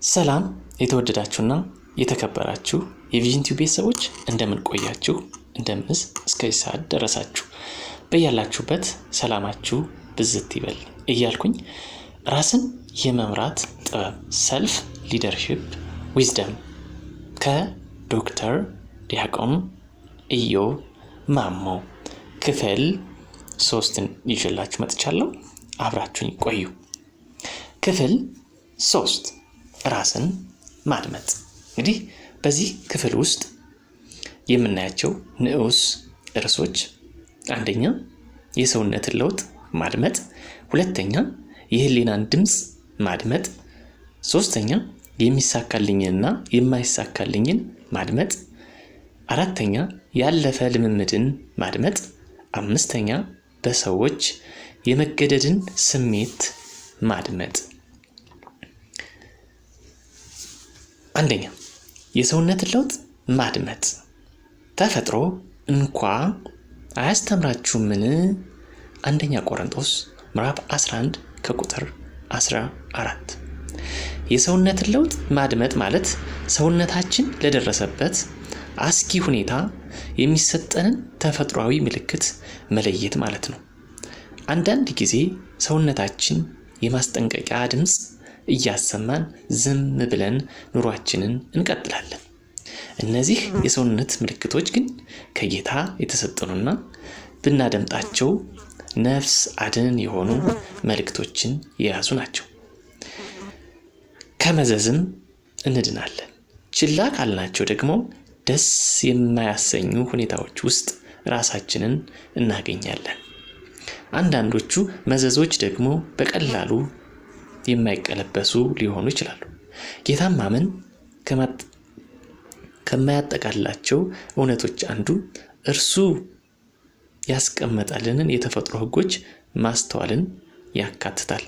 ሰላም የተወደዳችሁና የተከበራችሁ የቪዥን ቲዩብ ቤተሰቦች እንደምን ቆያችሁ? እንደምንስ እስከዚህ ሰዓት ደረሳችሁ? በያላችሁበት ሰላማችሁ ብዝት ይበል እያልኩኝ ራስን የመምራት ጥበብ ሰልፍ ሊደርሺፕ ዊዝደም ከዶክተር ዲያቆን ኢዮብ ማሞ ክፍል 3 ይዤላችሁ መጥቻለሁ። አብራችሁኝ ቆዩ። ክፍል 3 ራስን ማድመጥ። እንግዲህ በዚህ ክፍል ውስጥ የምናያቸው ንዑስ ርዕሶች አንደኛ የሰውነትን ለውጥ ማድመጥ፣ ሁለተኛ የህሊናን ድምጽ ማድመጥ፣ ሶስተኛ የሚሳካልኝንና የማይሳካልኝን ማድመጥ፣ አራተኛ ያለፈ ልምምድን ማድመጥ፣ አምስተኛ በሰዎች የመገደድን ስሜት ማድመጥ። አንደኛ የሰውነትን ለውጥ ማድመጥ። ተፈጥሮ እንኳ አያስተምራችሁምን? አንደኛ ቆሮንቶስ ምዕራፍ 11 ከቁጥር 14። የሰውነትን ለውጥ ማድመጥ ማለት ሰውነታችን ለደረሰበት አስኪ ሁኔታ የሚሰጠንን ተፈጥሯዊ ምልክት መለየት ማለት ነው። አንዳንድ ጊዜ ሰውነታችን የማስጠንቀቂያ ድምጽ እያሰማን ዝም ብለን ኑሯችንን እንቀጥላለን። እነዚህ የሰውነት ምልክቶች ግን ከጌታ የተሰጠኑና ብናደምጣቸው ነፍስ አድን የሆኑ መልእክቶችን የያዙ ናቸው። ከመዘዝም እንድናለን። ችላ ካልናቸው ደግሞ ደስ የማያሰኙ ሁኔታዎች ውስጥ ራሳችንን እናገኛለን። አንዳንዶቹ መዘዞች ደግሞ በቀላሉ የማይቀለበሱ ሊሆኑ ይችላሉ። ጌታን ማመን ከማያጠቃልላቸው እውነቶች አንዱ እርሱ ያስቀመጠልንን የተፈጥሮ ሕጎች ማስተዋልን ያካትታል።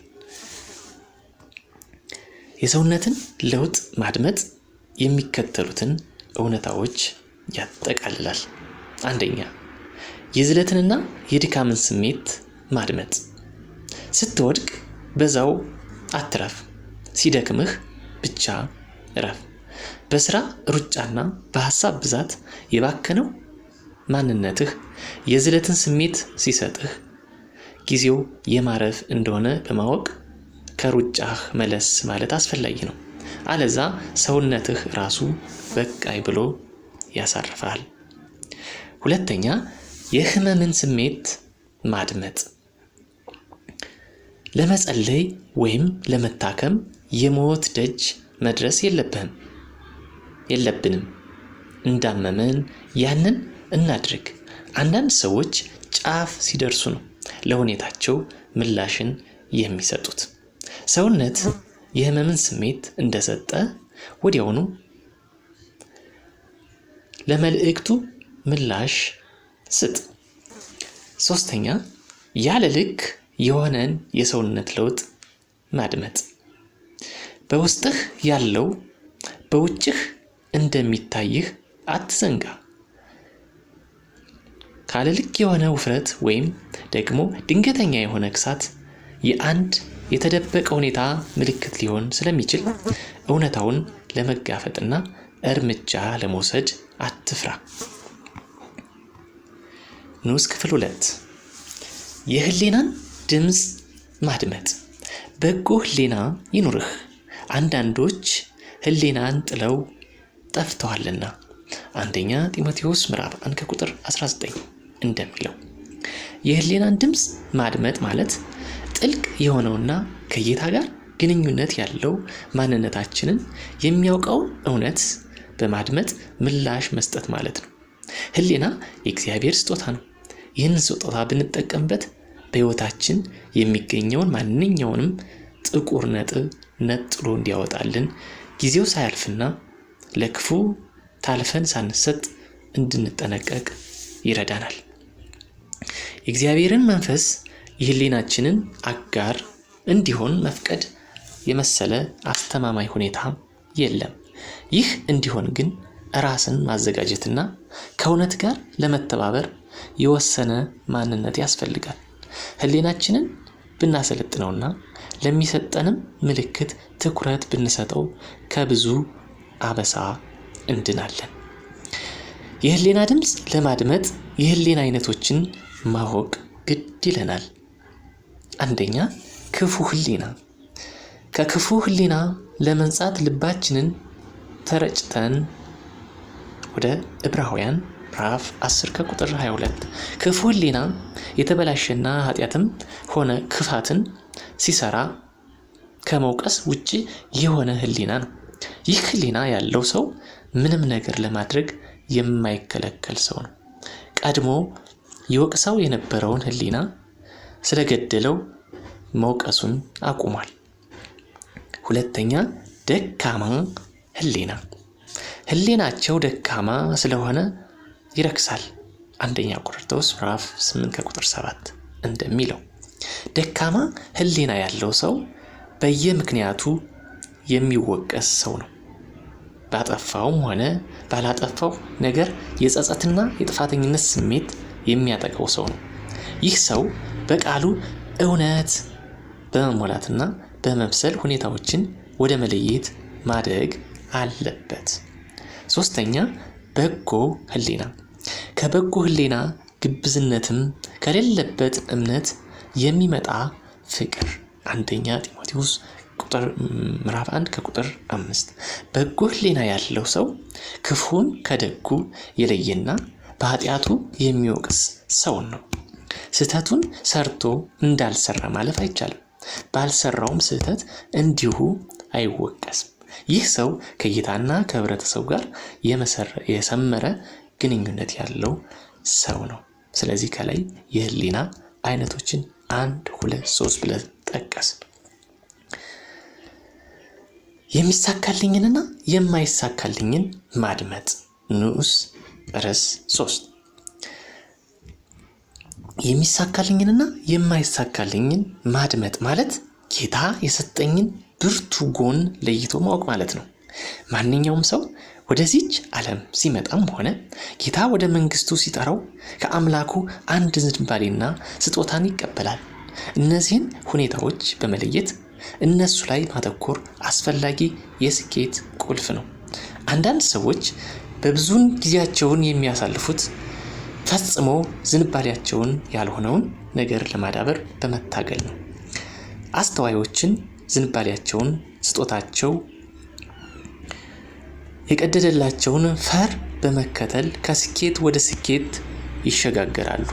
የሰውነትን ለውጥ ማድመጥ የሚከተሉትን እውነታዎች ያጠቃልላል። አንደኛ የዝለትንና የድካምን ስሜት ማድመጥ። ስትወድቅ በዛው አትረፍ፣ ሲደክምህ ብቻ እረፍ። በስራ ሩጫና በሐሳብ ብዛት የባከነው ማንነትህ የዝለትን ስሜት ሲሰጥህ ጊዜው የማረፍ እንደሆነ በማወቅ ከሩጫህ መለስ ማለት አስፈላጊ ነው። አለዛ ሰውነትህ ራሱ በቃይ ብሎ ያሳርፋል። ሁለተኛ የህመምን ስሜት ማድመጥ። ለመጸለይ ወይም ለመታከም የሞት ደጅ መድረስ የለብንም። እንዳመመን ያንን እናድርግ። አንዳንድ ሰዎች ጫፍ ሲደርሱ ነው ለሁኔታቸው ምላሽን የሚሰጡት። ሰውነት የህመምን ስሜት እንደሰጠ ወዲያውኑ ለመልእክቱ ምላሽ ስጥ። ሶስተኛ ያለ ልክ የሆነን የሰውነት ለውጥ ማድመጥ። በውስጥህ ያለው በውጭህ እንደሚታይህ አትዘንጋ። ካለ ልክ የሆነ ውፍረት ወይም ደግሞ ድንገተኛ የሆነ ክሳት የአንድ የተደበቀ ሁኔታ ምልክት ሊሆን ስለሚችል እውነታውን ለመጋፈጥና እርምጃ ለመውሰድ አትፍራ። ንዑስ ክፍል 2 የህሊናን ድምጽ ማድመጥ። በጎ ህሊና ይኑርህ፣ አንዳንዶች ህሊናን ጥለው ጠፍተዋልና። አንደኛ ጢሞቴዎስ ምዕራፍ 1 ከቁጥር 19 እንደሚለው የህሊናን ድምጽ ማድመጥ ማለት ጥልቅ የሆነውና ከጌታ ጋር ግንኙነት ያለው ማንነታችንን የሚያውቀውን እውነት በማድመጥ ምላሽ መስጠት ማለት ነው። ህሊና የእግዚአብሔር ስጦታ ነው። ይህንን ስጦታ ብንጠቀምበት በህይወታችን የሚገኘውን ማንኛውንም ጥቁር ነጥብ ነጥሎ እንዲያወጣልን ጊዜው ሳያልፍና ለክፉ ታልፈን ሳንሰጥ እንድንጠነቀቅ ይረዳናል። የእግዚአብሔርን መንፈስ የህሊናችንን አጋር እንዲሆን መፍቀድ የመሰለ አስተማማኝ ሁኔታ የለም። ይህ እንዲሆን ግን ራስን ማዘጋጀትና ከእውነት ጋር ለመተባበር የወሰነ ማንነት ያስፈልጋል። ህሊናችንን ብናሰለጥነውና ለሚሰጠንም ምልክት ትኩረት ብንሰጠው ከብዙ አበሳ እንድናለን። የህሊና ድምፅ ለማድመጥ የህሊና አይነቶችን ማወቅ ግድ ይለናል። አንደኛ፣ ክፉ ህሊና። ከክፉ ህሊና ለመንጻት ልባችንን ተረጭተን ወደ ዕብራውያን ምዕራፍ 10 ከቁጥር 22 ክፉ ህሊና የተበላሸና ኃጢአትም ሆነ ክፋትን ሲሰራ ከመውቀስ ውጪ የሆነ ህሊና ነው። ይህ ህሊና ያለው ሰው ምንም ነገር ለማድረግ የማይከለከል ሰው ነው። ቀድሞ ይወቅሰው የነበረውን ህሊና ስለገደለው መውቀሱን አቁሟል። ሁለተኛ፣ ደካማ ህሊና። ህሊናቸው ደካማ ስለሆነ ይረክሳል። አንደኛ ቆሮንቶስ ምዕራፍ 8 ከቁጥር 7 እንደሚለው ደካማ ህሊና ያለው ሰው በየምክንያቱ የሚወቀስ ሰው ነው። ባጠፋውም ሆነ ባላጠፋው ነገር የጸጸትና የጥፋተኝነት ስሜት የሚያጠቃው ሰው ነው። ይህ ሰው በቃሉ እውነት በመሞላትና በመምሰል ሁኔታዎችን ወደ መለየት ማደግ አለበት። ሶስተኛ፣ በጎ ህሊና። ከበጎ ህሊና ግብዝነትም ከሌለበት እምነት የሚመጣ ፍቅር። አንደኛ ጢሞቴዎስ ምዕራፍ 1 ከቁጥር 5 በጎ ህሊና ያለው ሰው ክፉን ከደጉ የለየና በኃጢአቱ የሚወቅስ ሰው ነው። ስህተቱን ሰርቶ እንዳልሰራ ማለፍ አይቻልም። ባልሰራውም ስህተት እንዲሁ አይወቀስም። ይህ ሰው ከጌታና ከህብረተሰቡ ጋር የሰመረ ግንኙነት ያለው ሰው ነው። ስለዚህ ከላይ የህሊና አይነቶችን 1 2 3 ብለን ጠቀስን። የሚሳካልኝንና የማይሳካልኝን ማድመጥ ንዑስ ርዕስ 3 የሚሳካልኝንና የማይሳካልኝን ማድመጥ ማለት ጌታ የሰጠኝን ብርቱ ጎን ለይቶ ማወቅ ማለት ነው። ማንኛውም ሰው ወደዚች ዓለም ሲመጣም ሆነ ጌታ ወደ መንግስቱ ሲጠራው ከአምላኩ አንድ ዝንባሌና ስጦታን ይቀበላል። እነዚህን ሁኔታዎች በመለየት እነሱ ላይ ማተኮር አስፈላጊ የስኬት ቁልፍ ነው። አንዳንድ ሰዎች በብዙን ጊዜያቸውን የሚያሳልፉት ፈጽሞ ዝንባሌያቸውን ያልሆነውን ነገር ለማዳበር በመታገል ነው። አስተዋዮችን ዝንባሌያቸውን፣ ስጦታቸው የቀደደላቸውን ፈር በመከተል ከስኬት ወደ ስኬት ይሸጋገራሉ።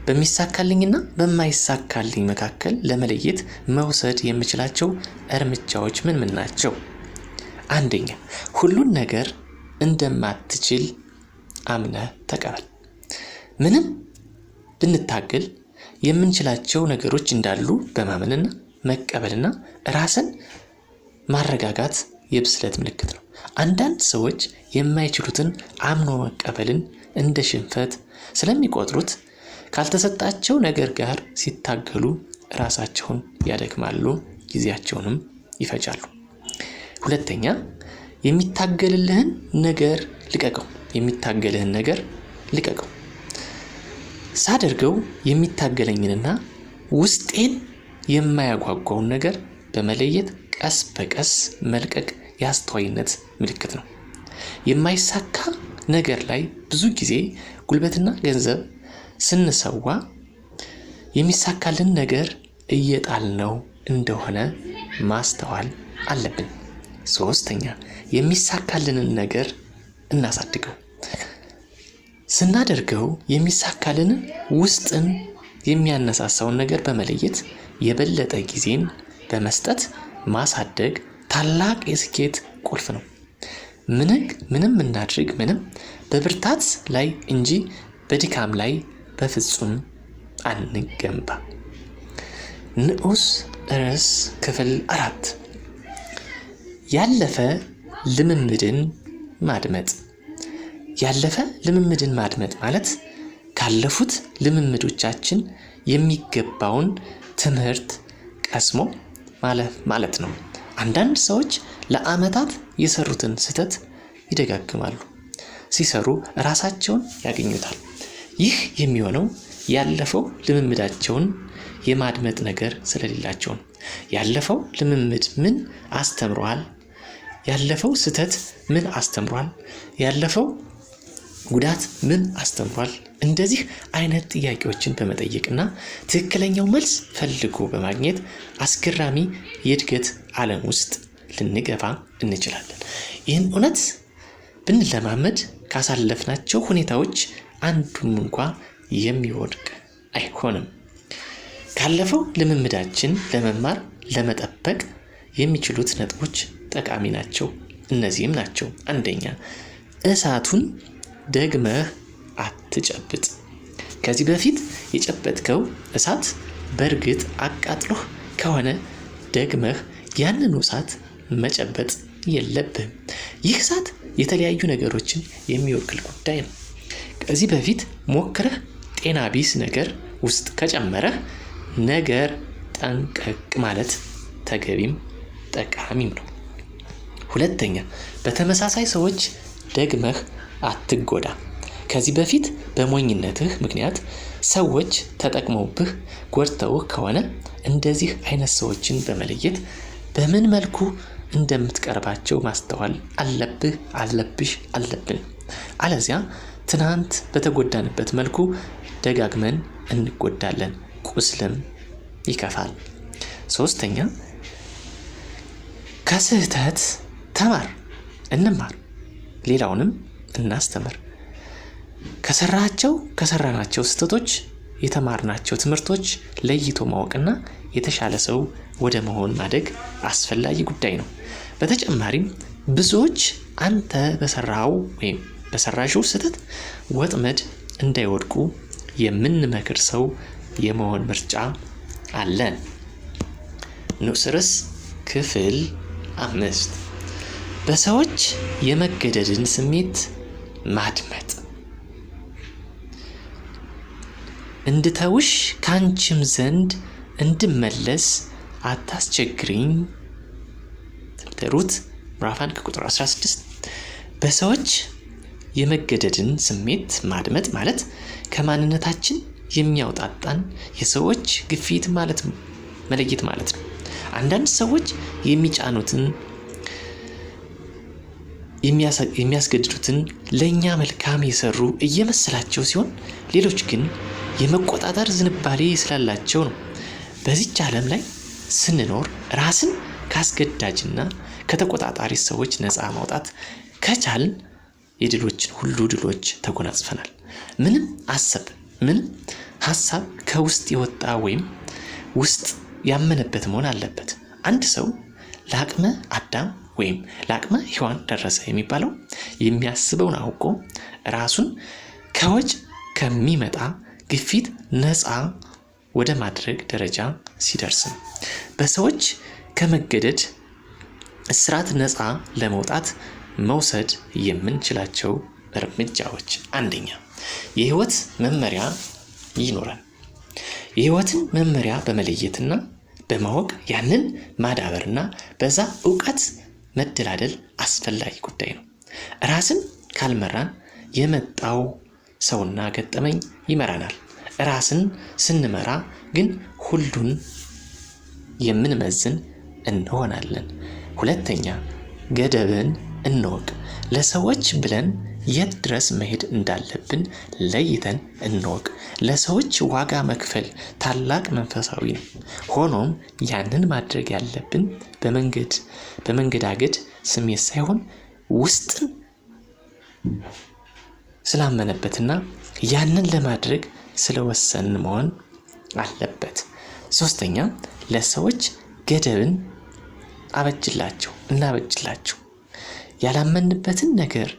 በሚሳካልኝና በማይሳካልኝ መካከል ለመለየት መውሰድ የምችላቸው እርምጃዎች ምን ናቸው? አንደኛ፣ ሁሉን ነገር እንደማትችል አምነህ ተቀበል። ምንም ብንታገል የምንችላቸው ነገሮች እንዳሉ በማመንና መቀበልና ራስን ማረጋጋት የብስለት ምልክት ነው። አንዳንድ ሰዎች የማይችሉትን አምኖ መቀበልን እንደ ሽንፈት ስለሚቆጥሩት ካልተሰጣቸው ነገር ጋር ሲታገሉ ራሳቸውን ያደክማሉ፣ ጊዜያቸውንም ይፈጃሉ። ሁለተኛ፣ የሚታገልልህን ነገር ልቀቀው። የሚታገልህን ነገር ልቀቀው። ሳደርገው የሚታገለኝንና ውስጤን የማያጓጓውን ነገር በመለየት ቀስ በቀስ መልቀቅ የአስተዋይነት ምልክት ነው። የማይሳካ ነገር ላይ ብዙ ጊዜ ጉልበትና ገንዘብ ስንሰዋ የሚሳካልን ነገር እየጣልነው እንደሆነ ማስተዋል አለብን። ሶስተኛ፣ የሚሳካልንን ነገር እናሳድገው። ስናደርገው የሚሳካልንን ውስጥን የሚያነሳሳውን ነገር በመለየት የበለጠ ጊዜን በመስጠት ማሳደግ ታላቅ የስኬት ቁልፍ ነው። ምንም እናድርግ ምንም በብርታት ላይ እንጂ በድካም ላይ በፍጹም አንገንባ። ንዑስ ርዕስ ክፍል 4 ያለፈ ልምምድን ማድመጥ። ያለፈ ልምምድን ማድመጥ ማለት ካለፉት ልምምዶቻችን የሚገባውን ትምህርት ቀስሞ ማለፍ ማለት ነው። አንዳንድ ሰዎች ለዓመታት የሰሩትን ስህተት ይደጋግማሉ። ሲሰሩ ራሳቸውን ያገኙታል። ይህ የሚሆነው ያለፈው ልምምዳቸውን የማድመጥ ነገር ስለሌላቸው ነው። ያለፈው ልምምድ ምን አስተምሯል? ያለፈው ስህተት ምን አስተምሯል? ያለፈው ጉዳት ምን አስተምሯል? እንደዚህ አይነት ጥያቄዎችን በመጠየቅና ትክክለኛው መልስ ፈልጎ በማግኘት አስገራሚ የእድገት ዓለም ውስጥ ልንገባ እንችላለን። ይህን እውነት ብንለማመድ ካሳለፍናቸው ሁኔታዎች አንዱም እንኳ የሚወድቅ አይሆንም። ካለፈው ልምምዳችን ለመማር ለመጠበቅ የሚችሉት ነጥቦች ጠቃሚ ናቸው። እነዚህም ናቸው። አንደኛ፣ እሳቱን ደግመህ አትጨብጥ። ከዚህ በፊት የጨበጥከው እሳት በእርግጥ አቃጥሎህ ከሆነ ደግመህ ያንኑ እሳት መጨበጥ የለብህም። ይህ እሳት የተለያዩ ነገሮችን የሚወክል ጉዳይ ነው። ከዚህ በፊት ሞክረህ ጤና ቢስ ነገር ውስጥ ከጨመረህ ነገር ጠንቀቅ ማለት ተገቢም ጠቃሚም ነው። ሁለተኛ፣ በተመሳሳይ ሰዎች ደግመህ አትጎዳ። ከዚህ በፊት በሞኝነትህ ምክንያት ሰዎች ተጠቅመውብህ ጎድተውህ ከሆነ እንደዚህ አይነት ሰዎችን በመለየት በምን መልኩ እንደምትቀርባቸው ማስተዋል አለብን። አለዚያ ትናንት በተጎዳንበት መልኩ ደጋግመን እንጎዳለን፣ ቁስልም ይከፋል። ሶስተኛ፣ ከስህተት እንማር፣ ሌላውንም እናስተምር። ከሰራናቸው ስህተቶች የተማርናቸው ትምህርቶች ለይቶ ማወቅና የተሻለ ሰው ወደ መሆን ማደግ አስፈላጊ ጉዳይ ነው። በተጨማሪም ብዙዎች አንተ በሰራው ወይም በሰራሽው ስህተት ወጥመድ እንዳይወድቁ የምንመክር ሰው የመሆን ምርጫ አለን። ንዑስ ርዕስ ክፍል 5 በሰዎች የመገደድን ስሜት ማድመጥ። እንድተውሽ ካንቺም ዘንድ እንድመለስ አታስቸግሪኝ። ሩት ምዕራፍ 1 ቁጥር 16። በሰዎች የመገደድን ስሜት ማድመጥ ማለት ከማንነታችን የሚያውጣጣን የሰዎች ግፊት መለየት ማለት ነው። አንዳንድ ሰዎች የሚጫኑትን የሚያስገድዱትን ለእኛ መልካም የሰሩ እየመሰላቸው ሲሆን፣ ሌሎች ግን የመቆጣጠር ዝንባሌ ስላላቸው ነው። በዚች ዓለም ላይ ስንኖር ራስን ካስገዳጅና ከተቆጣጣሪ ሰዎች ነፃ ማውጣት ከቻልን የድሎችን ሁሉ ድሎች ተጎናጽፈናል። ምንም ሀሳብ ከውስጥ የወጣ ወይም ውስጥ ያመነበት መሆን አለበት። አንድ ሰው ለአቅመ አዳም ወይም ለአቅመ ሔዋን ደረሰ የሚባለው የሚያስበውን አውቆ ራሱን ከወጭ ከሚመጣ ግፊት ነፃ ወደ ማድረግ ደረጃ ሲደርስ ነው። በሰዎች ከመገደድ እስራት ነፃ ለመውጣት መውሰድ የምንችላቸው እርምጃዎች፣ አንደኛ፣ የህይወት መመሪያ ይኖረን። የህይወትን መመሪያ በመለየትና በማወቅ ያንን ማዳበርና በዛ ዕውቀት መደላደል አስፈላጊ ጉዳይ ነው። ራስን ካልመራን የመጣው ሰውና ገጠመኝ ይመራናል። ራስን ስንመራ ግን ሁሉን የምንመዝን እንሆናለን። ሁለተኛ፣ ገደብን እንወቅ። ለሰዎች ብለን የት ድረስ መሄድ እንዳለብን ለይተን እንወቅ። ለሰዎች ዋጋ መክፈል ታላቅ መንፈሳዊ ነው። ሆኖም ያንን ማድረግ ያለብን በመንገዳገድ ስሜት ሳይሆን ውስጥን ስላመነበትና ያንን ለማድረግ ስለወሰንን መሆን አለበት። ሶስተኛ፣ ለሰዎች ገደብን እናበጅላቸው። ያላመንበትን ነገር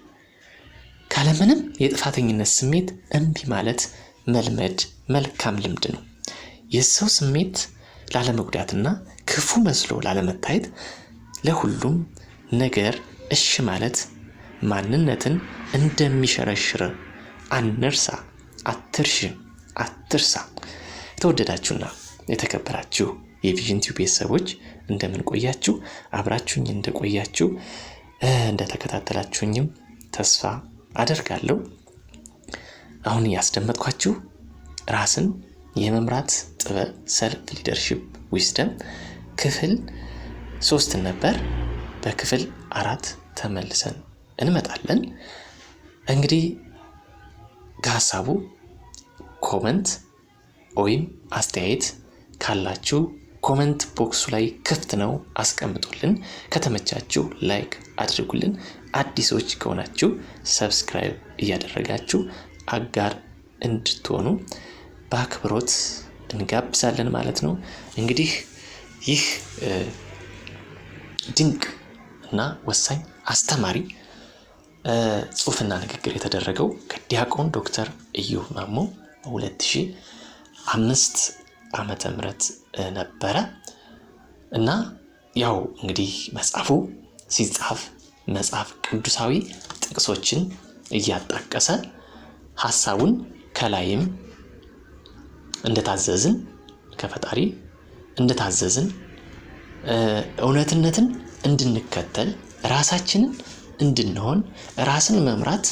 ካለምንም የጥፋተኝነት ስሜት እምቢ ማለት መልመድ መልካም ልምድ ነው። የሰው ስሜት ላለመጉዳትና ክፉ መስሎ ላለመታየት ለሁሉም ነገር እሺ ማለት ማንነትን እንደሚሸረሽር አትርሳ። የተወደዳችሁና የተከበራችሁ የቪዥን ቲዩብ ቤተሰቦች እንደምን ቆያችሁ? አብራችሁኝ እንደቆያችሁ እንደተከታተላችሁኝም ተስፋ አደርጋለሁ። አሁን ያስደመጥኳችሁ ራስን የመምራት ጥበብ ሰልፍ ሊደርሺፕ ዊዝደም ክፍል 3 ነበር። በክፍል 4 ተመልሰን እንመጣለን። እንግዲህ ከሀሳቡ ኮመንት ወይም አስተያየት ካላችሁ ኮመንት ቦክሱ ላይ ክፍት ነው፣ አስቀምጡልን። ከተመቻችሁ ላይክ አድርጉልን። አዲሶች ከሆናችሁ ሰብስክራይብ እያደረጋችሁ አጋር እንድትሆኑ በአክብሮት እንጋብዛለን ማለት ነው። እንግዲህ ይህ ድንቅ እና ወሳኝ አስተማሪ ጽሑፍና ንግግር የተደረገው ከዲያቆን ዶክተር ኢዮብ ማሞ 2005 ዓመተ ምህረት ነበረ እና ያው እንግዲህ መጽሐፉ ሲጻፍ መጽሐፍ ቅዱሳዊ ጥቅሶችን እያጣቀሰ ሐሳቡን ከላይም እንደታዘዝን ከፈጣሪ እንደታዘዝን እውነትነትን እንድንከተል ራሳችንን እንድንሆን ራስን መምራት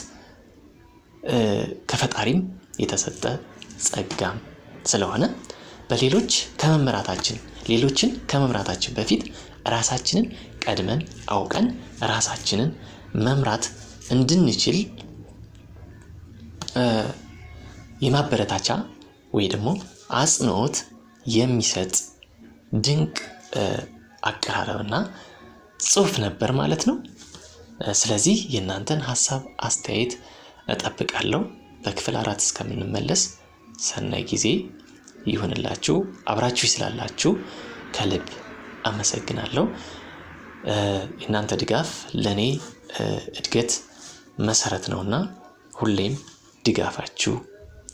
ከፈጣሪም የተሰጠ ጸጋም ስለሆነ ሌሎችን ከመምራታችን በፊት ራሳችንን ቀድመን አውቀን ራሳችንን መምራት እንድንችል የማበረታቻ ወይ ደግሞ አጽንኦት የሚሰጥ ድንቅ አቀራረብና ጽሑፍ ነበር ማለት ነው። ስለዚህ የእናንተን ሐሳብ አስተያየት እጠብቃለሁ። በክፍል 4 እስከምንመለስ ሰናይ ጊዜ ይሁንላችሁ። አብራችሁ ስላላችሁ ከልብ አመሰግናለሁ። የእናንተ ድጋፍ ለኔ እድገት መሰረት ነውና ሁሌም ድጋፋችሁ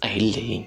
አይለየኝ።